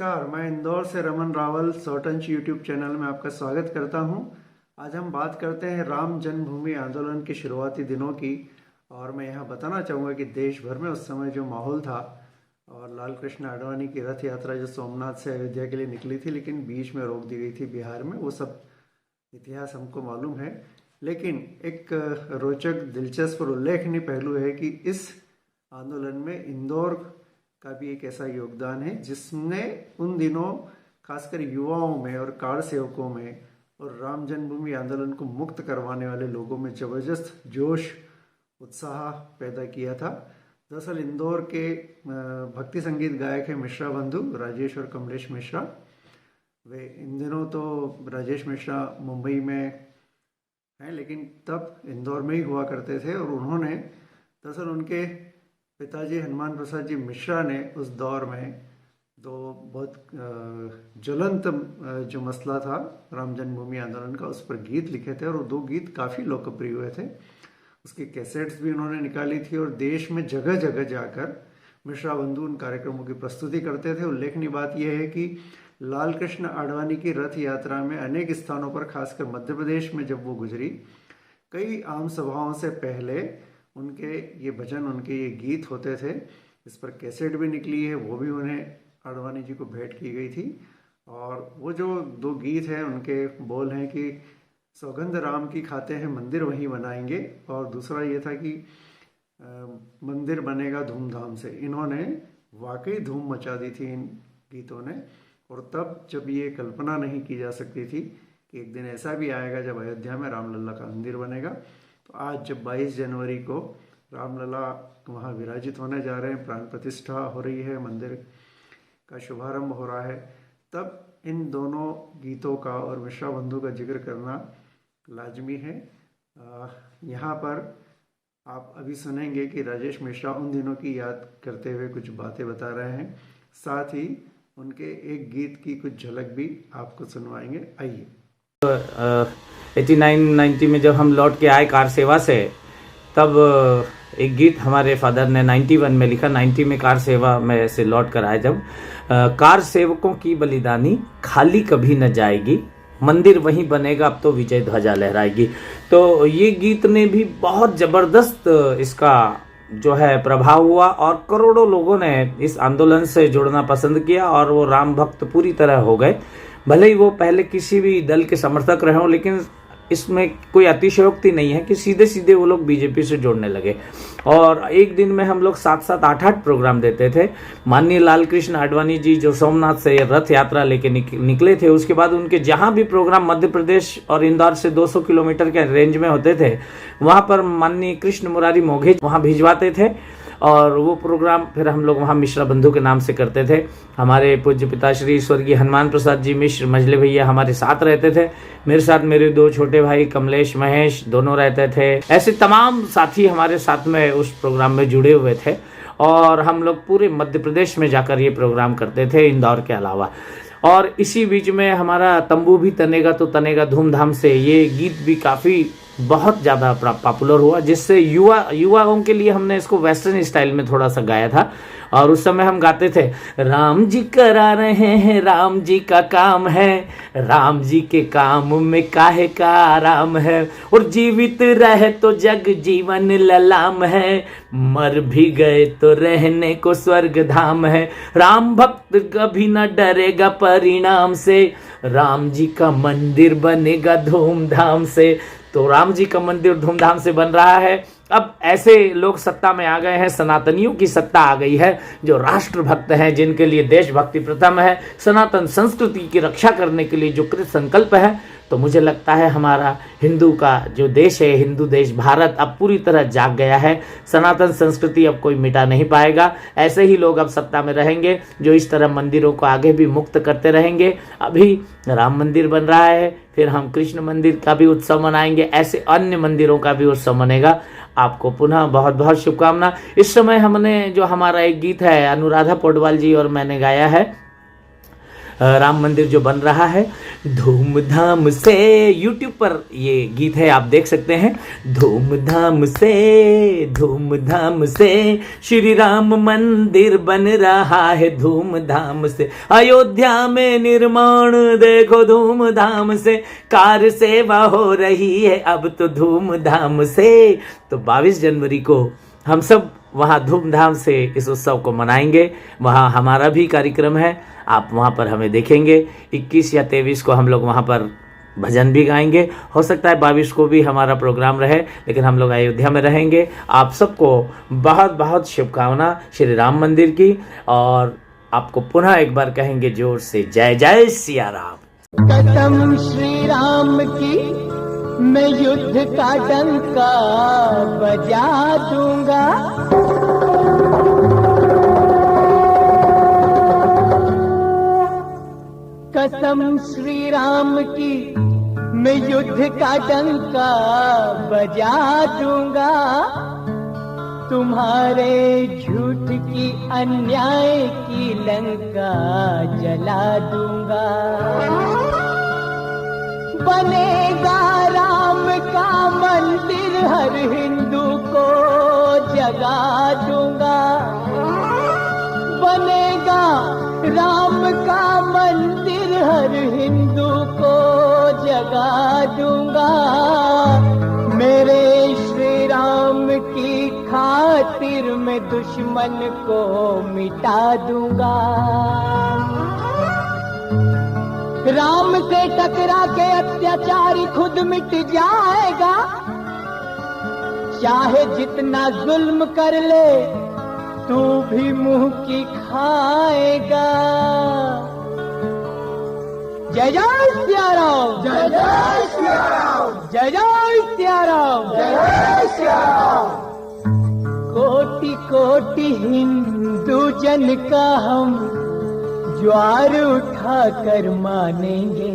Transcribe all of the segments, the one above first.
नमस्कार, मैं इंदौर से रमन रावल सौटंच यूट्यूब चैनल में आपका स्वागत करता हूं। आज हम बात करते हैं राम जन्मभूमि आंदोलन के शुरुआती दिनों की। और मैं यहां बताना चाहूँगा कि देश भर में उस समय जो माहौल था और लाल कृष्ण आडवाणी की रथ यात्रा जो सोमनाथ से अयोध्या के लिए निकली थी लेकिन बीच में रोक दी गई थी बिहार में, वो सब इतिहास हमको मालूम है। लेकिन एक रोचक, दिलचस्प और उल्लेखनीय पहलू है कि इस आंदोलन में इंदौर का भी एक ऐसा योगदान है जिसने उन दिनों खासकर युवाओं में और कार सेवकों में और राम जन्मभूमि आंदोलन को मुक्त करवाने वाले लोगों में जबरदस्त जोश, उत्साह पैदा किया था। दरअसल इंदौर के भक्ति संगीत गायक हैं मिश्रा बंधु, राजेश और कमलेश मिश्रा। वे इन दिनों तो राजेश मिश्रा मुंबई में हैं लेकिन तब इंदौर में ही हुआ करते थे। और उन्होंने दरअसल उनके पिताजी हनुमान प्रसाद जी मिश्रा ने उस दौर में दो बहुत ज्वलंत जो मसला था राम जन्मभूमि आंदोलन का, उस पर गीत लिखे थे और वो दो गीत काफ़ी लोकप्रिय हुए थे। उसकी कैसेट्स भी उन्होंने निकाली थी और देश में जगह जगह जाकर मिश्रा बंधु उन कार्यक्रमों की प्रस्तुति करते थे। उल्लेखनीय बात यह है कि लाल कृष्ण आडवाणी की रथ यात्रा में अनेक स्थानों पर, खासकर मध्य प्रदेश में जब वो गुजरी, कई आम सभाओं से पहले उनके ये भजन, उनके ये गीत होते थे। इस पर कैसेट भी निकली है, वो भी उन्हें आडवाणी जी को भेंट की गई थी। और वो जो दो गीत हैं उनके बोल हैं कि सौगंध राम की खाते हैं मंदिर वहीं बनाएंगे, और दूसरा ये था कि मंदिर बनेगा धूमधाम से। इन्होंने वाकई धूम मचा दी थी इन गीतों ने। और तब जब ये कल्पना नहीं की जा सकती थी कि एक दिन ऐसा भी आएगा जब अयोध्या में रामलला का मंदिर बनेगा, तो आज जब 22 जनवरी को रामलला वहाँ विराजित होने जा रहे हैं, प्राण प्रतिष्ठा हो रही है, मंदिर का शुभारंभ हो रहा है, तब इन दोनों गीतों का और मिश्रा बंधु का जिक्र करना लाजमी है। यहाँ पर आप अभी सुनेंगे कि राजेश मिश्रा उन दिनों की याद करते हुए कुछ बातें बता रहे हैं, साथ ही उनके एक गीत की कुछ झलक भी आपको सुनवाएंगे। आइए। 89-90 में जब हम लौट के आए कार सेवा से, तब एक गीत हमारे फादर ने 91 में लिखा। 90 में कार सेवा में से लौट कर आए जब, कार सेवकों की बलिदानी खाली कभी न जाएगी, मंदिर वहीं बनेगा अब तो विजय ध्वजा लहराएगी। तो ये गीत ने भी बहुत जबरदस्त इसका जो है प्रभाव हुआ और करोड़ों लोगों ने इस आंदोलन से जुड़ना पसंद किया और वो राम भक्त पूरी तरह हो गए। भले ही वो पहले किसी भी दल के समर्थक रहे हों, लेकिन इसमें कोई अतिशयोक्ति नहीं है कि सीधे सीधे वो लोग बीजेपी से जोड़ने लगे। और एक दिन में हम लोग 7-7, 8-8 प्रोग्राम देते थे। माननीय लाल कृष्ण आडवाणी जी जो सोमनाथ से रथ यात्रा लेके निकले थे, उसके बाद उनके जहां भी प्रोग्राम मध्य प्रदेश और इंदौर से 200 किलोमीटर के रेंज में होते थे, वहां पर माननीय कृष्ण मुरारी मोघे वहां भिजवाते थे और वो प्रोग्राम फिर हम लोग वहाँ मिश्रा बंधु के नाम से करते थे। हमारे पूज्य पिताश्री स्वर्गीय हनुमान प्रसाद जी मिश्र मजले भैया हमारे साथ रहते थे। मेरे साथ मेरे दो छोटे भाई कमलेश, महेश दोनों रहते थे। ऐसे तमाम साथी हमारे साथ में उस प्रोग्राम में जुड़े हुए थे और हम लोग पूरे मध्य प्रदेश में जाकर ये प्रोग्राम करते थे, इंदौर के अलावा। और इसी बीच में हमारा तंबू भी तनेगा तो तनेगा धूमधाम से, ये गीत भी काफ़ी बहुत ज़्यादा पॉपुलर हुआ, जिससे युवाओं के लिए हमने इसको वेस्टर्न स्टाइल में थोड़ा सा गाया था। और उस समय हम गाते थे, राम जी करा रहे हैं, राम जी का काम है, राम जी के काम में काहे का आराम है, और जीवित रहे तो जग जीवन ललाम है, मर भी गए तो रहने को स्वर्ग धाम है, राम भक्त कभी न डरेगा परिणाम से, राम जी का मंदिर बनेगा धूमधाम से। तो राम जी का मंदिर धूमधाम से बन रहा है। अब ऐसे लोग सत्ता में आ गए हैं, सनातनियों की सत्ता आ गई है, जो राष्ट्र भक्त हैं, जिनके लिए देशभक्ति प्रथम है, सनातन संस्कृति की रक्षा करने के लिए जो कृत संकल्प है। तो मुझे लगता है हमारा हिंदू का जो देश है, हिंदू देश भारत, अब पूरी तरह जाग गया है। सनातन संस्कृति अब कोई मिटा नहीं पाएगा। ऐसे ही लोग अब सत्ता में रहेंगे जो इस तरह मंदिरों को आगे भी मुक्त करते रहेंगे। अभी राम मंदिर बन रहा है, फिर हम कृष्ण मंदिर का भी उत्सव मनाएंगे, ऐसे अन्य मंदिरों का भी उत्सव मनेगा। आपको पुनः बहुत बहुत शुभकामना। इस समय हमने जो हमारा एक गीत है अनुराधा पौडवाल जी और मैंने गाया है, राम मंदिर जो बन रहा है धूमधाम से, YouTube पर ये गीत है, आप देख सकते हैं। धूमधाम से श्री राम मंदिर बन रहा है, धूमधाम से अयोध्या में निर्माण देखो, धूमधाम से कार सेवा हो रही है अब तो धूमधाम से। तो 22 जनवरी को हम सब वहाँ धूमधाम से इस उत्सव को मनाएंगे। वहाँ हमारा भी कार्यक्रम है, आप वहाँ पर हमें देखेंगे। 21 या 23 को हम लोग वहाँ पर भजन भी गाएंगे। हो सकता है 22 को भी हमारा प्रोग्राम रहे, लेकिन हम लोग अयोध्या में रहेंगे। आप सबको बहुत बहुत शुभकामना श्री राम मंदिर की, और आपको पुनः एक बार कहेंगे जोर से जय जय सिया राम। कसम श्री राम की मैं युद्ध का डंका बजा दूंगा, कसम श्री राम की मैं युद्ध का डंका बजा दूंगा, तुम्हारे झूठ की अन्याय की लंका जला दूंगा। बनेगा राम का मंदिर हर हिंदू को जगा दूंगा, बनेगा राम का मंदिर हर हिंदू को जगा दूंगा, मेरे श्री राम की खातिर मैं दुश्मन को मिटा दूंगा। राम से टकरा के अत्याचारी खुद मिट जाएगा, चाहे जितना जुल्म कर ले तू भी मुंह की खाएगा। जय जय सिया राम, जय जय सिया राम, जय जय सिया राम, जय जय सिया राम। कोटि कोटि हिंदू जन का हम ज्वार उठाकर मानेंगे,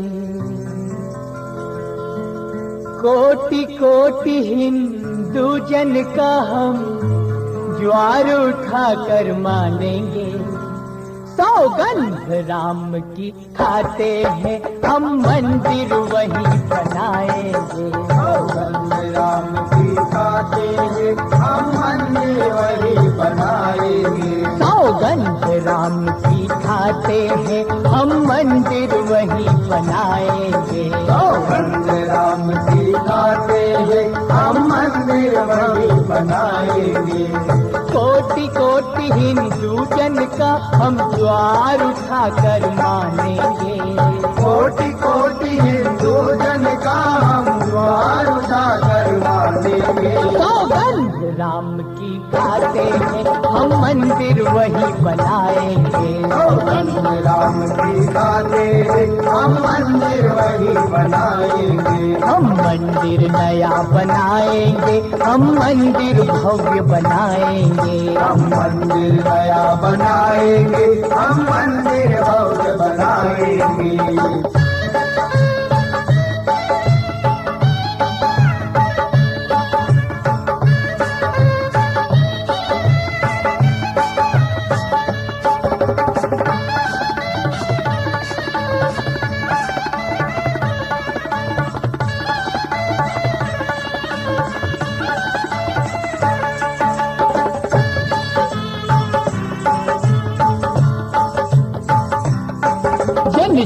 कोटि कोटि हिंदू जन का हम ज्वार उठाकर मानेंगे। सौगंध राम की खाते हैं हम मंदिर वही बनाएंगे, सौगंध राम की खाते हैं हम मंदिर वही बनाएंगे, सौगंध राम की खाते हैं हम मंदिर वही बनाएंगे, सौगंध राम की खाते हैं हम मंदिर वही बनाएंगे। कोटि कोटि हिंदू जन का हम द्वार उठाकर मानेंगे, कोटि कोटि हिंदू जन का हम द्वार उठाकर मानेंगे। सौगंध राम की खाते हैं हम मंदिर वही बनाएंगे, सौगंध राम की खाते हैं हम मंदिर वही बनाएंगे, हम मंदिर नया बनाएंगे, हम मंदिर भव्य बनाएंगे, हम मंदिर नया बनाएंगे, हम मंदिर भव्य बनाएंगे।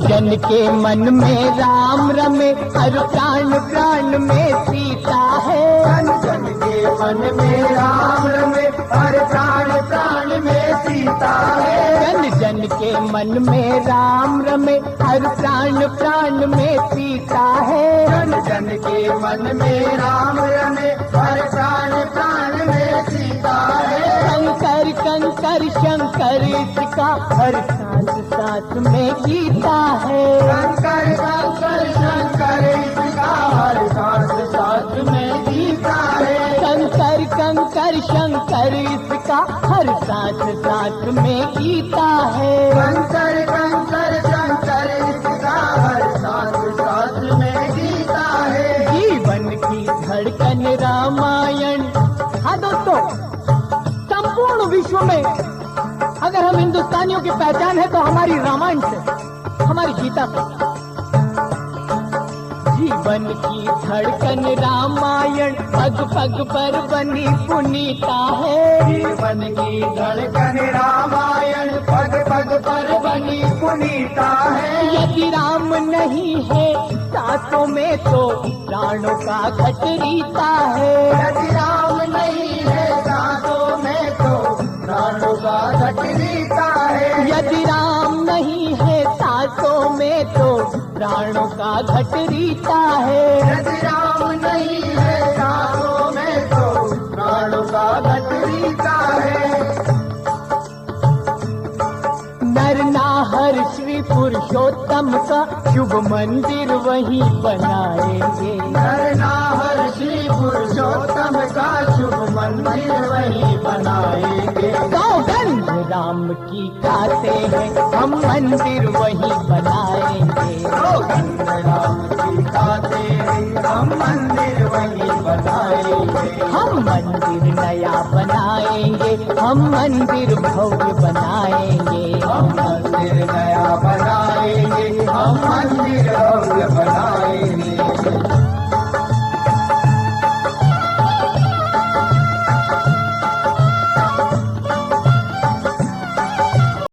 जन के मन में राम रमे, हर प्राण प्राण में सीता है, जन जन के मन में राम रमे, हर प्राण प्राण में सीता है, जन जन के मन में राम रमे, हर प्राण प्राण में सीता है, जन जन के मन में राम रमे, हर प्राण प्राण में सीता है। कंकर कंकर शंकर इसका हर सांस सांस में गीता है, शंकर शंकर शंकर इसका हर सांस सांस में गीता है, कंकर कंकर शंकर इसका हर सांस सांस में गीता है, शंकर शंकर शंकर इसका हर सांस सांस में गीता है। जीवन की धड़कन रामायण। हाँ दोस्तों, संपूर्ण विश्व में अगर हम हिंदुस्तानियों की पहचान है तो हमारी रामायण से। हमारी गीता जीवन की धड़कन रामायण पग पग पर बनी पुनीता है। जीवन की धड़कन रामायण पग पग पर बनी पुनीता है। यदि राम नहीं है सांसों में तो प्राणों का घट रीता है। यदि राम नहीं है सांसों में तो प्राणों का घट रीता है। यदि राम नहीं है सांसों में तो प्राणों का घट रीता है। यदि राम नहीं है सांसों में तो प्राणों का घट रीता है। नर नाहर श्री पुरुषोत्तम का शुभ मंदिर वहीं बनाएंगे। नर नाहर श्री पुरुषोत्तम का शुभ मंदिर वहीं बनाएंगे। सौगंध राम की खाते हैं हम मंदिर वहीं बनाएंगे। सौगंध राम की खाते हैं हम मंदिर वहीं बनाएंगे। हम मंदिर नया बनाएंगे, हम मंदिर भव्य बनाएंगे। हम मंदिर नया बनाएंगे, हम मंदिर